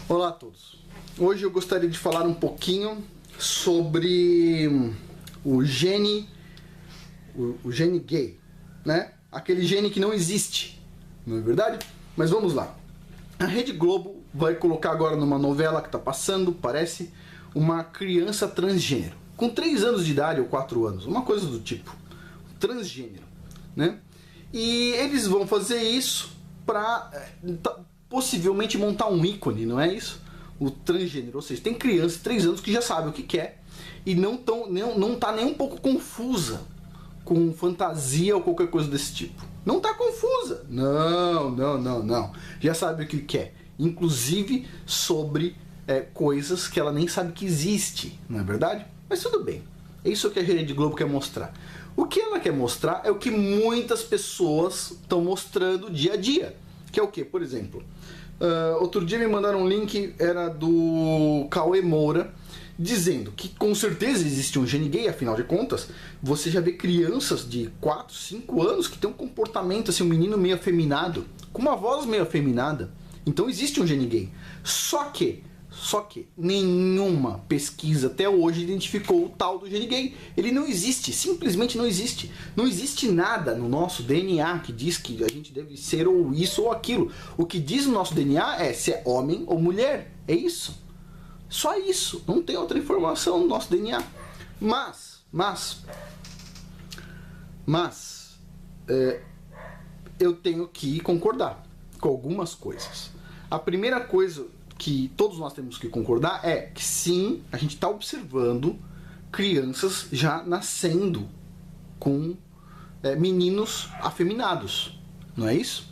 Olá a todos. Hoje eu gostaria de falar um pouquinho sobre o gene gay, né? Aquele gene que não existe, não é verdade? Mas vamos lá. A Rede Globo vai colocar agora numa novela que está passando, parece, uma criança transgênero, com 3 anos de idade ou 4 anos, uma coisa do tipo, transgênero, né? E eles vão fazer isso para possivelmente montar um ícone, não é isso? O transgênero, ou seja, tem criança de 3 anos que já sabe o que quer e não tá nem um pouco confusa com fantasia ou qualquer coisa desse tipo. Não tá confusa. Não. Já sabe o que quer. Inclusive sobre coisas que ela nem sabe que existe, não é verdade? Mas tudo bem. É isso que a Rede Globo quer mostrar. O que ela quer mostrar é o que muitas pessoas estão mostrando dia a dia. Que é o que? Por exemplo, outro dia me mandaram um link, era do Cauê Moura, dizendo que com certeza existe um gene gay, afinal de contas, você já vê crianças de 4, 5 anos que tem um comportamento assim, um menino meio afeminado, com uma voz meio afeminada. Então existe um gene gay. Só que nenhuma pesquisa até hoje identificou o tal do gene gay. Ele não existe, simplesmente não existe. Não existe nada no nosso DNA que diz que a gente deve ser ou isso ou aquilo. O que diz no nosso DNA é se é homem ou mulher. É isso. Só isso. Não tem outra informação no nosso DNA. Mas eu tenho que concordar com algumas coisas. A primeira coisa que todos nós temos que concordar é que sim, a gente está observando crianças já nascendo com meninos afeminados, não é isso?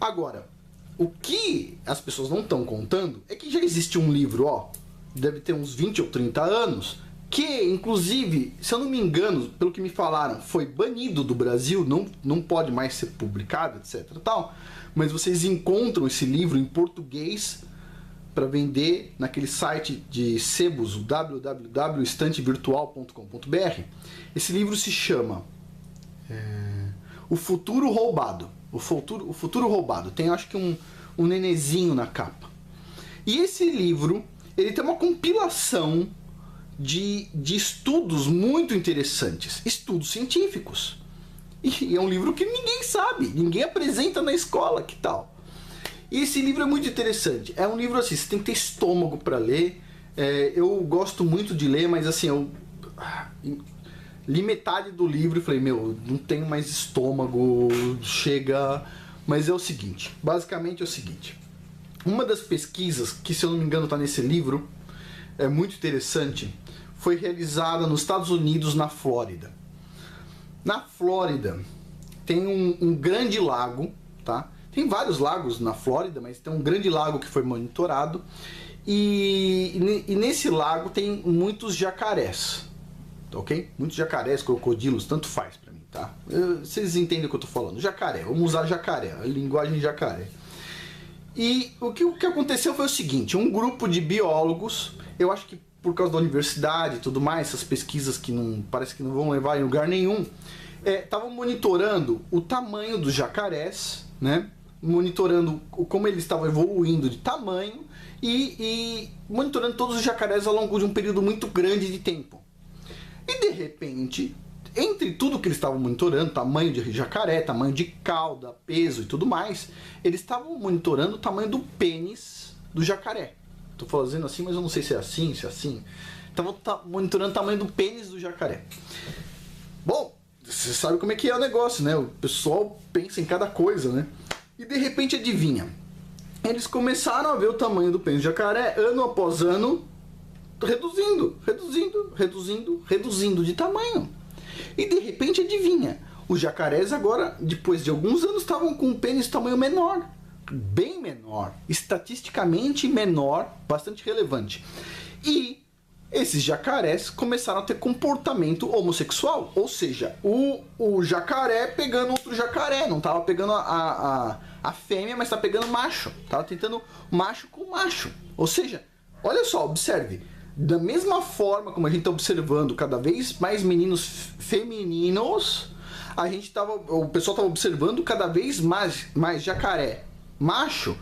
Agora, o que as pessoas não estão contando é que já existe um livro, deve ter uns 20 ou 30 anos, que inclusive, se eu não me engano, pelo que me falaram, foi banido do Brasil, não pode mais ser publicado, etc. tal, mas vocês encontram esse livro em português para vender naquele site de sebos, o www.estantevirtual.com.br. Esse livro se chama O Futuro Roubado. O Futuro Roubado. Tem acho que um nenezinho na capa. E esse livro, ele tem uma compilação de estudos muito interessantes. Estudos científicos. E é um livro que ninguém sabe, ninguém apresenta na escola, que tal? E esse livro é muito interessante. É um livro assim, você tem que ter estômago para ler. Eu gosto muito de ler, mas assim, eu li metade do livro e falei, não tenho mais estômago, chega. Mas é o seguinte, basicamente é o seguinte. Uma das pesquisas, que se eu não me engano está nesse livro, é muito interessante, foi realizada nos Estados Unidos, na Flórida. Na Flórida tem um grande lago, tá? Tem vários lagos na Flórida, mas tem um grande lago que foi monitorado. E nesse lago tem muitos jacarés, ok? Muitos jacarés, crocodilos, tanto faz pra mim, tá? Vocês entendem o que eu tô falando. Jacaré, vamos usar jacaré, a linguagem jacaré. E o que aconteceu foi o seguinte, um grupo de biólogos, eu acho que por causa da universidade e tudo mais, essas pesquisas que parece que não vão levar em lugar nenhum, estavam monitorando o tamanho dos jacarés, né? Monitorando como eles estavam evoluindo de tamanho e monitorando todos os jacarés ao longo de um período muito grande de tempo. E de repente, entre tudo que eles estavam monitorando, tamanho de jacaré, tamanho de cauda, peso e tudo mais, eles estavam monitorando o tamanho do pênis do jacaré. Estou fazendo assim, mas eu não sei se é assim, Estavam monitorando o tamanho do pênis do jacaré. Bom, você sabe como é que é o negócio, né? O pessoal pensa em cada coisa, né? E de repente, adivinha? Eles começaram a ver o tamanho do pênis do jacaré, ano após ano, reduzindo de tamanho. E de repente, adivinha? Os jacarés agora, depois de alguns anos, estavam com um pênis de tamanho menor. Bem menor. Estatisticamente menor, bastante relevante. E esses jacarés começaram a ter comportamento homossexual, ou seja, o jacaré pegando outro jacaré, não estava pegando a fêmea, mas está pegando macho, estava tentando macho com macho, ou seja, olha só, observe, da mesma forma como a gente está observando cada vez mais meninos femininos, o pessoal estava observando cada vez mais jacaré macho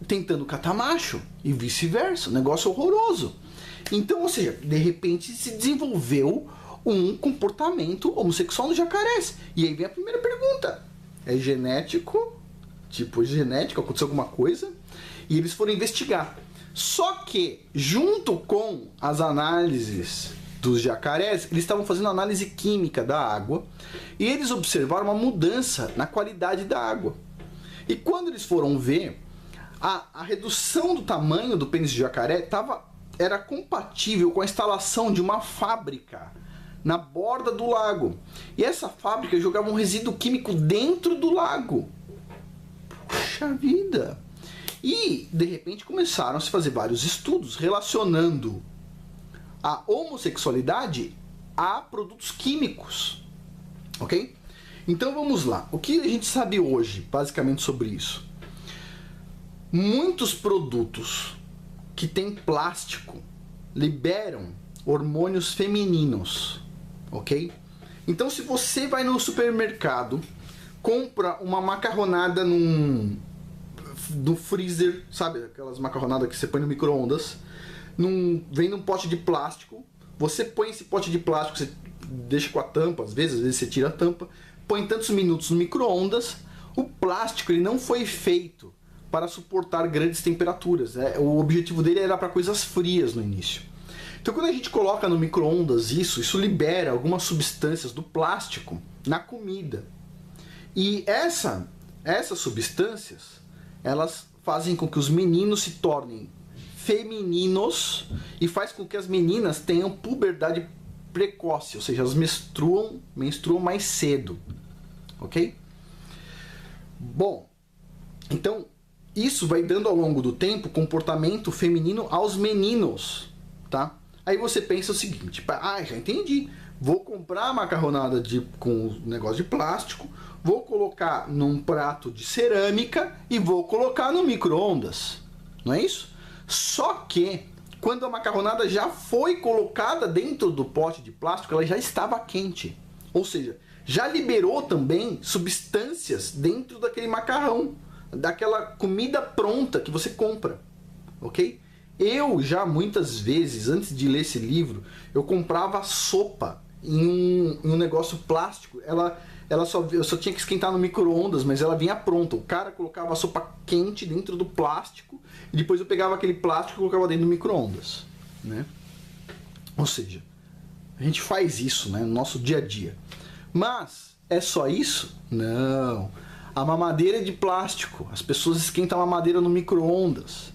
tentando catar macho e vice-versa, um negócio horroroso. Então, ou seja, de repente se desenvolveu um comportamento homossexual no jacarés. E aí vem a primeira pergunta: é genético? Tipo, genético, aconteceu alguma coisa? E eles foram investigar. Só que, junto com as análises dos jacarés, eles estavam fazendo análise química da água e eles observaram uma mudança na qualidade da água. E quando eles foram ver, a redução do tamanho do pênis de jacaré era compatível com a instalação de uma fábrica na borda do lago. E essa fábrica jogava um resíduo químico dentro do lago. Puxa vida! E, de repente, começaram a se fazer vários estudos relacionando a homossexualidade a produtos químicos. Ok? Então vamos lá. O que a gente sabe hoje, basicamente, sobre isso? Muitos produtos que têm plástico liberam hormônios femininos. Ok? Então, se você vai no supermercado, compra uma macarronada no freezer, sabe? Aquelas macarronadas que você põe no micro-ondas, vem num pote de plástico, você põe esse pote de plástico, você deixa com a tampa, às vezes você tira a tampa, põe tantos minutos no micro-ondas. O plástico ele não foi feito para suportar grandes temperaturas, né? O objetivo dele era para coisas frias no início. Então, quando a gente coloca no micro-ondas isso libera algumas substâncias do plástico na comida. E essas substâncias, elas fazem com que os meninos se tornem femininos e faz com que as meninas tenham puberdade precoce, ou seja, elas menstruam mais cedo. Ok? Bom, então isso vai dando ao longo do tempo comportamento feminino aos meninos, tá? Aí você pensa o seguinte: já entendi, vou comprar macarronada com negócio de plástico, vou colocar num prato de cerâmica e vou colocar no micro-ondas, não é isso? Só que quando a macarronada já foi colocada dentro do pote de plástico, ela já estava quente, ou seja, já liberou também substâncias dentro daquele macarrão, daquela comida pronta que você compra, ok? Eu já muitas vezes, antes de ler esse livro, eu comprava sopa em um negócio plástico. Eu só tinha que esquentar no micro-ondas, mas ela vinha pronta. O cara colocava a sopa quente dentro do plástico e depois eu pegava aquele plástico e colocava dentro do micro-ondas, né? Ou seja, a gente faz isso, né, no nosso dia a dia. Mas é só isso? Não. A mamadeira é de plástico. As pessoas esquentam a mamadeira no micro-ondas.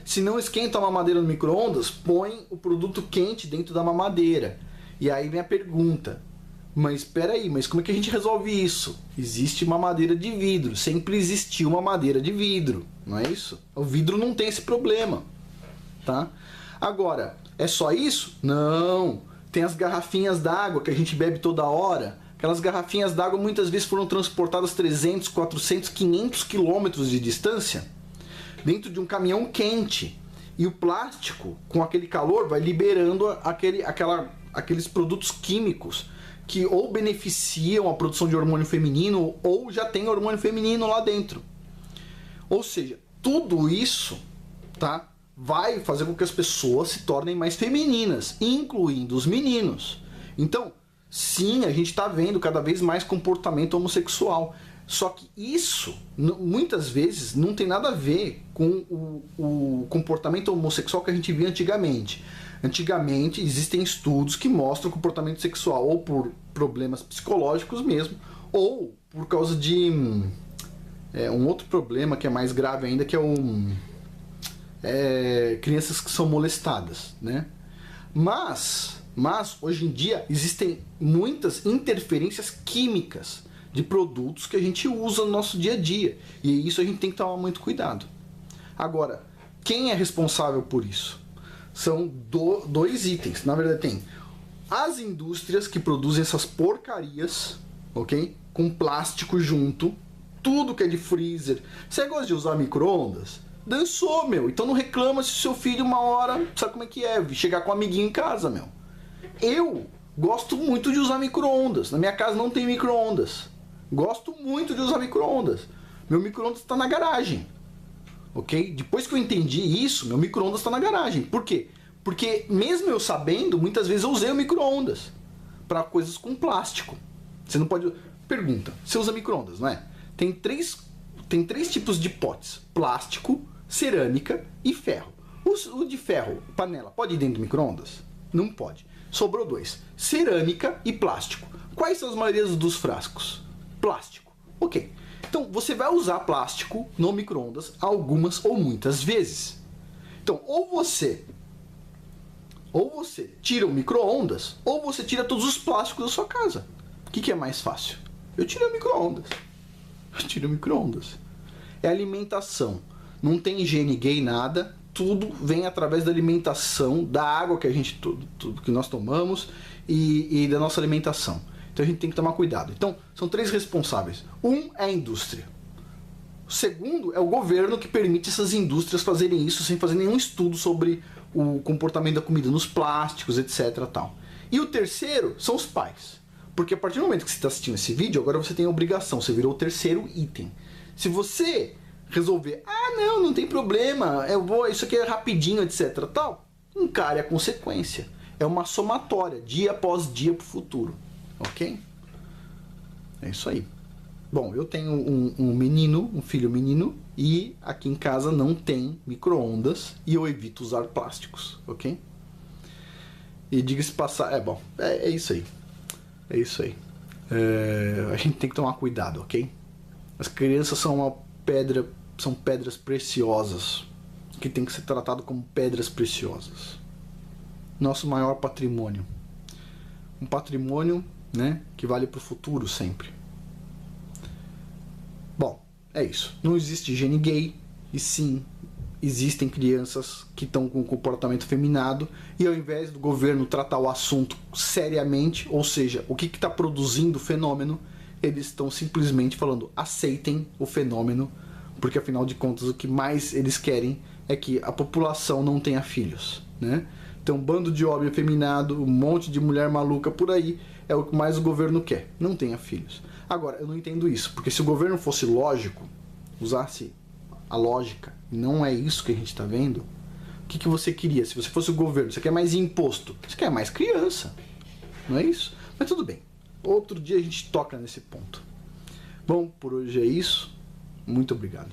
Se não esquenta a mamadeira no micro-ondas, põe o produto quente dentro da mamadeira. E aí vem a pergunta: mas espera aí, mas como é que a gente resolve isso? Existe mamadeira de vidro, sempre existiu mamadeira de vidro, não é isso? O vidro não tem esse problema, tá? Agora, é só isso? Não. Tem as garrafinhas d'água que a gente bebe toda hora. Aquelas garrafinhas d'água muitas vezes foram transportadas 300, 400, 500 quilômetros de distância dentro de um caminhão quente. E o plástico, com aquele calor, vai liberando aqueles produtos químicos que ou beneficiam a produção de hormônio feminino ou já tem hormônio feminino lá dentro. Ou seja, tudo isso, tá, vai fazer com que as pessoas se tornem mais femininas, incluindo os meninos. Então, sim, a gente está vendo cada vez mais comportamento homossexual. Só que isso, muitas vezes, não tem nada a ver com o comportamento homossexual que a gente via antigamente. Antigamente, existem estudos que mostram o comportamento sexual ou por problemas psicológicos mesmo, ou por causa de um outro problema que é mais grave ainda, que é crianças que são molestadas, né? Mas, hoje em dia, existem muitas interferências químicas de produtos que a gente usa no nosso dia a dia. E isso a gente tem que tomar muito cuidado. Agora, quem é responsável por isso? São dois itens. Na verdade, tem as indústrias que produzem essas porcarias, ok? Com plástico junto, tudo que é de freezer. Você gosta de usar micro-ondas? Dançou, meu. Então não reclama se o seu filho uma hora, sabe como é que é? Chegar com um amiguinho em casa, meu. Eu gosto muito de usar micro-ondas. Na minha casa não tem micro-ondas. Gosto muito de usar micro-ondas. Meu micro-ondas está na garagem. ok? Depois que eu entendi isso, meu micro-ondas está na garagem. Por quê? Porque mesmo eu sabendo, muitas vezes eu usei o micro-ondas para coisas com plástico. Você não pode... Pergunta, você usa micro-ondas, não é? Tem três tipos de potes: plástico, cerâmica e ferro. O de ferro, panela, pode ir dentro do micro-ondas? Não pode. Sobrou dois: cerâmica e plástico. Quais são as maiorias dos frascos? Plástico. Ok. Então, você vai usar plástico no micro-ondas algumas ou muitas vezes. Então, ou você tira o micro-ondas, ou você tira todos os plásticos da sua casa. O que é mais fácil? Eu tiro o micro-ondas. É alimentação. Não tem higiene gay, nada. Tudo vem através da alimentação, da água que tudo que nós tomamos e da nossa alimentação. Então a gente tem que tomar cuidado. Então, são três responsáveis. Um é a indústria. O segundo é o governo, que permite essas indústrias fazerem isso sem fazer nenhum estudo sobre o comportamento da comida nos plásticos, etc. Tal. E o terceiro são os pais. Porque a partir do momento que você está assistindo esse vídeo, agora você tem a obrigação, você virou o terceiro item. Se você resolver, não tem problema, isso aqui é rapidinho, etc. Tal, encare a consequência. É uma somatória, dia após dia para o futuro. Ok? É isso aí. Bom, eu tenho um filho menino, e aqui em casa não tem micro-ondas e eu evito usar plásticos, ok? E diga-se passar, é isso aí. É isso aí. A gente tem que tomar cuidado, ok? As crianças são são pedras preciosas, que tem que ser tratado como pedras preciosas. Nosso maior patrimônio. Um patrimônio, né, que vale para o futuro sempre. Bom, é isso. Não existe higiene gay, e sim, existem crianças que estão com comportamento afeminado, e ao invés do governo tratar o assunto seriamente, ou seja, o que está produzindo o fenômeno, eles estão simplesmente falando: aceitem o fenômeno, porque afinal de contas o que mais eles querem é que a população não tenha filhos, né? Então, um bando de homem afeminado, um monte de mulher maluca por aí, é o que mais o governo quer: não tenha filhos. Agora, eu não entendo isso, porque se o governo fosse lógico, usasse a lógica, e não é isso que a gente está vendo, o que você queria? Se você fosse o governo, você quer mais imposto, você quer mais criança, não é isso? Mas tudo bem, outro dia a gente toca nesse ponto. Bom, por hoje é isso, muito obrigado.